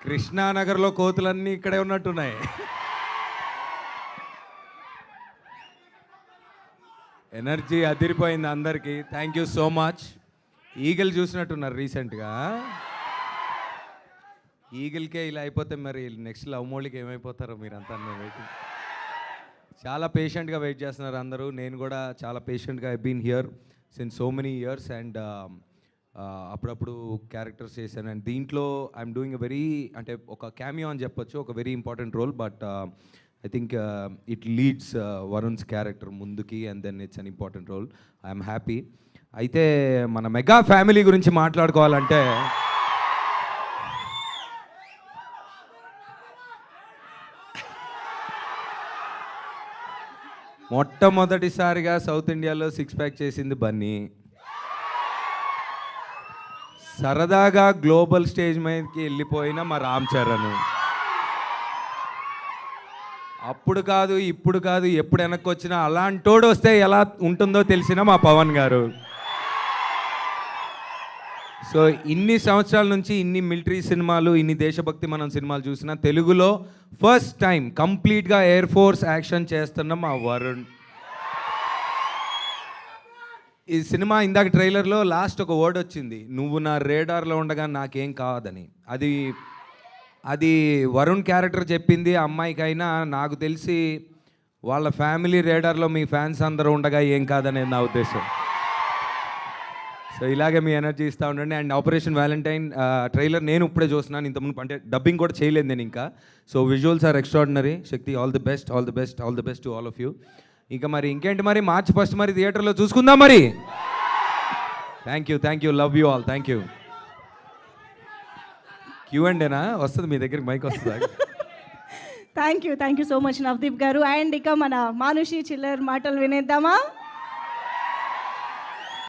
కృష్ణానగర్లో కోతులన్నీ ఇక్కడే ఉన్నట్టున్నాయి. ఎనర్జీ అదిరిపోయింది అందరికీ. Thank you so much. Eagle చూసినట్టున్నారు రీసెంట్గా. ఈగల్కే ఇలా అయిపోతే మరి నెక్స్ట్ లవ్ మోడీకి ఏమైపోతారో మీరంతా. వెయిటింగ్, చాలా పేషెంట్గా వెయిట్ చేస్తున్నారు అందరూ. నేను కూడా చాలా పేషెంట్గా I been here since so many years and అప్పుడప్పుడు క్యారెక్టర్స్ చేశాను. అండ్ దీంట్లో ఐఎమ్ డూయింగ్ ఎ వెరీ, అంటే ఒక క్యామియో అని చెప్పొచ్చు, ఒక very important role. But I think it leads Varun's character ముందుకి and then it's an important role. I'm happy. అయితే మన మెగా ఫ్యామిలీ గురించి మాట్లాడుకోవాలంటే మొట్టమొదటిసారిగా సౌత్ ఇండియాలో 6 ప్యాక్ చేసింది బన్నీ. సరదాగా గ్లోబల్ స్టేజ్ మీదకి వెళ్ళిపోయిన మా రామ్ చరణ్. అప్పుడు కాదు, ఇప్పుడు కాదు, ఎప్పుడు వెనక్కి వచ్చినా అలాంటోడు వస్తే ఎలా ఉంటుందో తెలిసిన మా పవన్ గారు. సో ఇన్ని సంవత్సరాల నుంచి ఇన్ని మిలిటరీ సినిమాలు, ఇన్ని దేశభక్తి మనం సినిమాలు చూసినా తెలుగులో ఫస్ట్ టైం కంప్లీట్గా ఎయిర్ ఫోర్స్ యాక్షన్ చేస్తున్న మా వరుణ్. ఈ సినిమా ఇందాక ట్రైలర్లో లాస్ట్ ఒక వర్డ్ వచ్చింది, నువ్వు నా రేడార్లో ఉండగా నాకేం కాదని. అది వరుణ్ క్యారెక్టర్ చెప్పింది. అమ్మాయికైనా నాకు తెలిసి వాళ్ళ ఫ్యామిలీ రేడార్లో మీ ఫ్యాన్స్ అందరూ ఉండగా ఏం కాదనేది నా ఉద్దేశం. సో ఇలాగే మీ ఎనర్జీ ఇస్తూ ఉండండి. అండ్ ఆపరేషన్ వ్యాలంటైన్ ట్రైలర్ నేను ఇప్పుడే చూస్తున్నాను, ఇంతకుముందు అంటే డబ్బింగ్ కూడా చేయలేదు నేను ఇంకా. So visuals are extraordinary. Shakti, all the best, all the best, all the best to all of you. ఇంకా మరి ఇంకేంటి మరి, March 1 మరి థియేటర్లో చూసుకుందాం మరి. Thank you, love you all, thank you. Q&Aనా వస్తుంది మీ దగ్గరికి, మైక్ వస్తుందా? Thank you so much Navdeep garu. And ఇక మన మానుషి చిల్లర్ మాటలు వినేద్దామా?